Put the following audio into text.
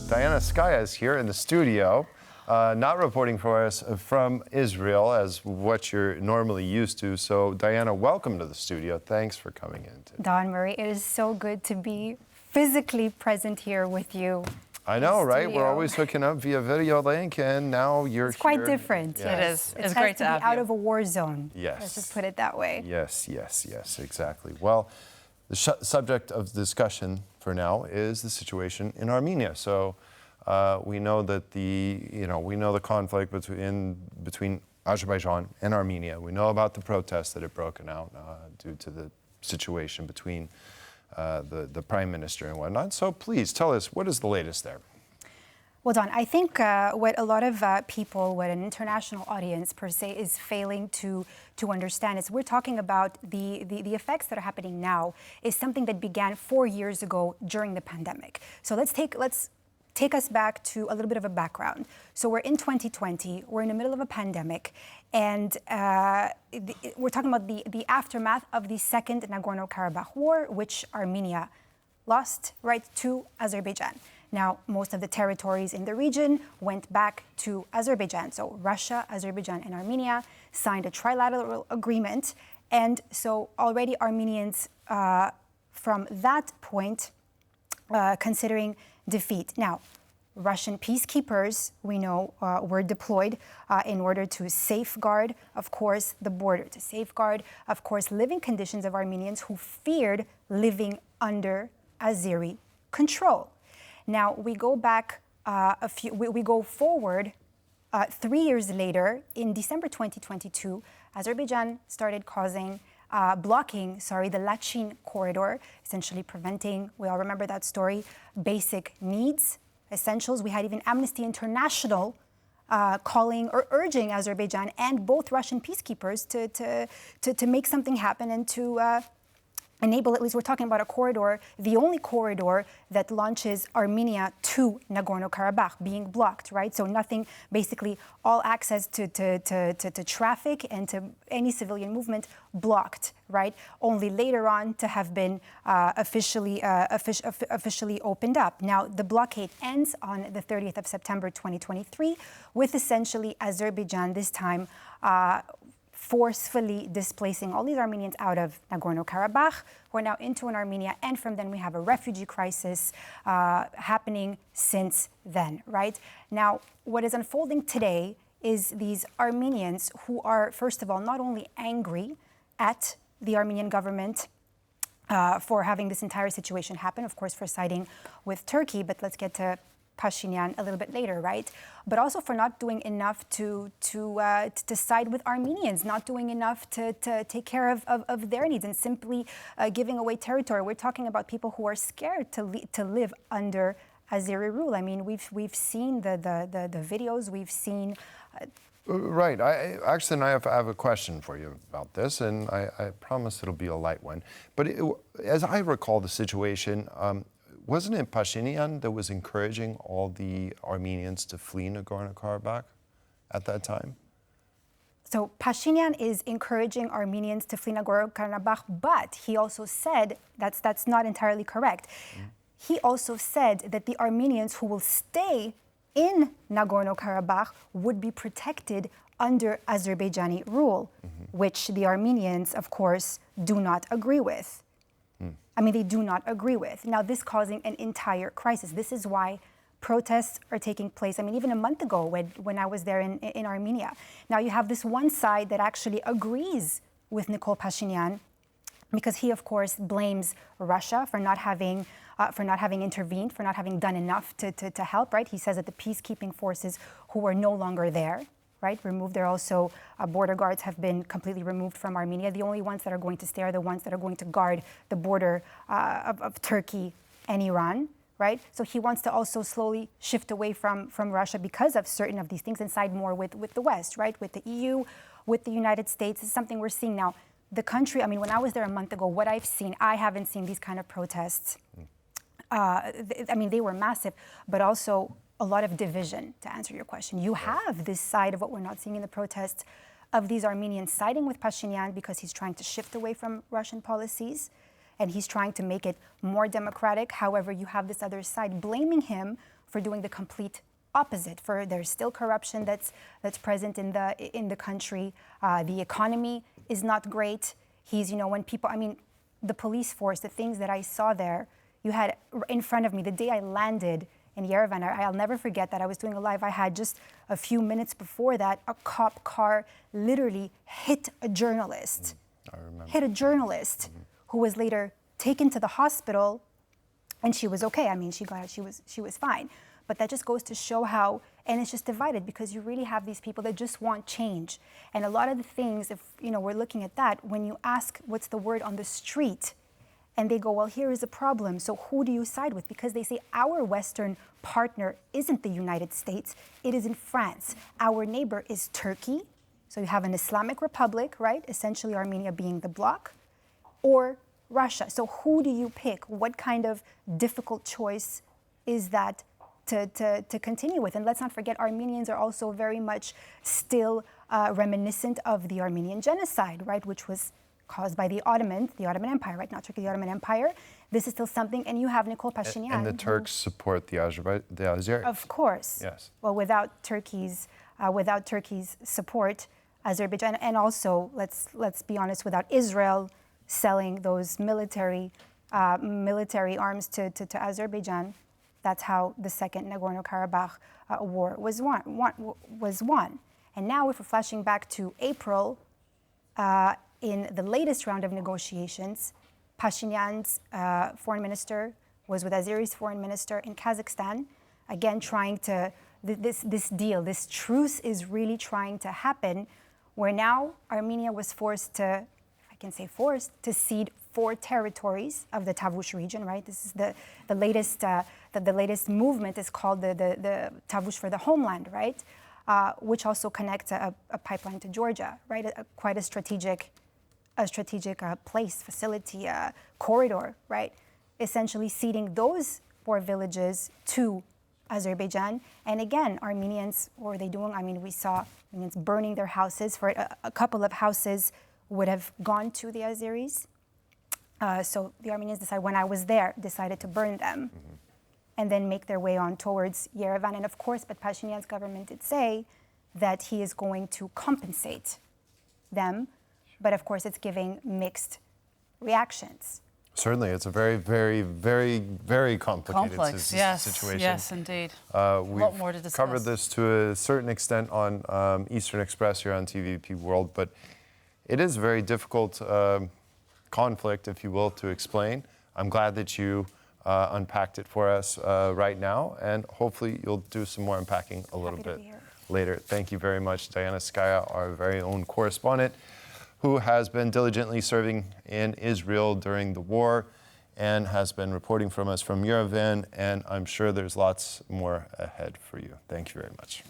Diana Skaya is here in the studio, not reporting for us from Israel as what you're normally used to. So, Diana, welcome to the studio. Thanks for coming in today. Don Murray, it is so good to be physically present here with you. I know, right? We're always hooking up via video link, and now you're It's quite here. different. Yeah. It is. It's It's great to to have be out you. of a war zone. Yes. Let's just put it that way. Yes, exactly. Well, the subject of discussion for now is the situation in Armenia. So we know that we know the conflict between Azerbaijan and Armenia. We know about the protests that have broken out due to the situation between the prime minister and whatnot. So please tell us, what is the latest there? Well, Don, I think what a lot of people, what an international audience per se, is failing to understand is we're talking about the effects that are happening now is something that began 4 years ago during the pandemic. So let's take us back to a little bit of a background. So we're in 2020, we're in the middle of a pandemic, and we're talking about the aftermath of the second Nagorno-Karabakh war, which Armenia lost right to Azerbaijan. Now, most of the territories in the region went back to Azerbaijan. So Russia, Azerbaijan, and Armenia signed a trilateral agreement. And so already Armenians from that point considering defeat. Now, Russian peacekeepers, we know, were deployed in order to safeguard, of course, the border, to safeguard, of course, living conditions of Armenians who feared living under Azeri control. Now, we go back we go forward 3 years later. In December 2022, Azerbaijan started blocking the Lachin corridor, essentially preventing, we all remember that story, basic needs, essentials. We had even Amnesty International calling or urging Azerbaijan and both Russian peacekeepers to make something happen and to enable, at least we're talking about a corridor, the only corridor that launches Armenia to Nagorno-Karabakh being blocked, right? So nothing, basically all access to traffic and to any civilian movement blocked, right? Only later on to have been officially opened up. Now, the blockade ends on the 30th of September 2023 with essentially Azerbaijan this time forcefully displacing all these Armenians out of Nagorno-Karabakh. We're now into an Armenia, and from then we have a refugee crisis happening since then, right? Now, what is unfolding today is these Armenians who are, first of all, not only angry at the Armenian government for having this entire situation happen, of course, for siding with Turkey, but let's get to Pashinyan a little bit later, right? But also for not doing enough to side with Armenians, not doing enough to take care of their needs and simply giving away territory. We're talking about people who are scared to live under Azeri rule. I mean, we've seen the videos, we've seen. Right. I have a question for you about this, and I promise it'll be a light one. But as I recall the situation, wasn't it Pashinyan that was encouraging all the Armenians to flee Nagorno-Karabakh at that time? So Pashinyan is encouraging Armenians to flee Nagorno-Karabakh, but he also said that's not entirely correct. Mm-hmm. He also said that the Armenians who will stay in Nagorno-Karabakh would be protected under Azerbaijani rule, mm-hmm. which the Armenians, of course, do not agree with. I mean, they do not agree with. Now, this causing an entire crisis. This is why protests are taking place. I mean, even a month ago when I was there in Armenia. Now, you have this one side that actually agrees with Nikol Pashinyan because he, of course, blames Russia for not having intervened, for not having done enough to help, right? He says that the peacekeeping forces who are no longer there, right, removed. There also border guards have been completely removed from Armenia. The only ones that are going to stay are the ones that are going to guard the border of Turkey and Iran, right? So he wants to also slowly shift away from Russia because of certain of these things and side more with the West, right? With the EU, with the United States. This is something we're seeing now. The country, I mean, when I was there a month ago, what I've seen, I haven't seen these kind of protests. I mean, they were massive, but also a lot of division, to answer your question. You have this side of what we're not seeing in the protests of these Armenians siding with Pashinyan because he's trying to shift away from Russian policies and he's trying to make it more democratic. However, you have this other side blaming him for doing the complete opposite. For there's still corruption that's present in the country. The economy is not great. He's, when people, the police force, the things that I saw there, you had in front of me the day I landed in Yerevan. I'll never forget that. I was doing a live. I had just a few minutes before that, a cop car literally hit a journalist. I remember. Hit a journalist who was later taken to the hospital, and she was okay. She got out. She was fine. But that just goes to show how, and it's just divided because you really have these people that just want change. And a lot of the things, if we're looking at that, when you ask what's the word on the street, and they go, well, here is a problem. So who do you side with? Because they say our Western partner isn't the United States, it is in France. Our neighbor is Turkey. So you have an Islamic Republic, right? Essentially Armenia being the bloc, or Russia. So who do you pick? What kind of difficult choice is that to continue with? And let's not forget, Armenians are also very much still reminiscent of the Armenian genocide, right? Which was caused by the Ottoman Empire, right? Not Turkey, the Ottoman Empire. This is still something, and you have Nikol Pashinyan. And the Turks support the Azeris. Of course. Yes. Well, without Turkey's support, Azerbaijan, and also let's be honest, without Israel selling those military arms to Azerbaijan, that's how the second Nagorno-Karabakh war was won. And now, if we're flashing back to April, in the latest round of negotiations, Pashinyan's foreign minister was with Azeri's foreign minister in Kazakhstan, again trying to, this deal, this truce is really trying to happen, where now Armenia was forced to, if I can say forced, to cede 4 territories of the Tavush region, right? This is the latest movement is called the Tavush for the homeland, right? Which also connects a pipeline to Georgia, right? Quite a strategic place, facility, corridor, right? Essentially ceding those 4 villages to Azerbaijan. And again, Armenians, what are they doing? We saw Armenians burning their houses. For a couple of houses would have gone to the Azeris. So the Armenians decided to burn them and then make their way on towards Yerevan. And of course, but Pashinyan's government did say that he is going to compensate them. But of course, it's giving mixed reactions. Certainly, it's a very, very, very, very complicated situation. Yes, indeed. We've a lot more to discuss. Covered this to a certain extent on Eastern Express here on TVP World, but it is a very difficult conflict, if you will, to explain. I'm glad that you unpacked it for us right now, and hopefully you'll do some more unpacking a little bit later. Thank you very much, Diana Skaya, our very own correspondent, who has been diligently serving in Israel during the war and has been reporting from us from Yerevan, and I'm sure there's lots more ahead for you. Thank you very much.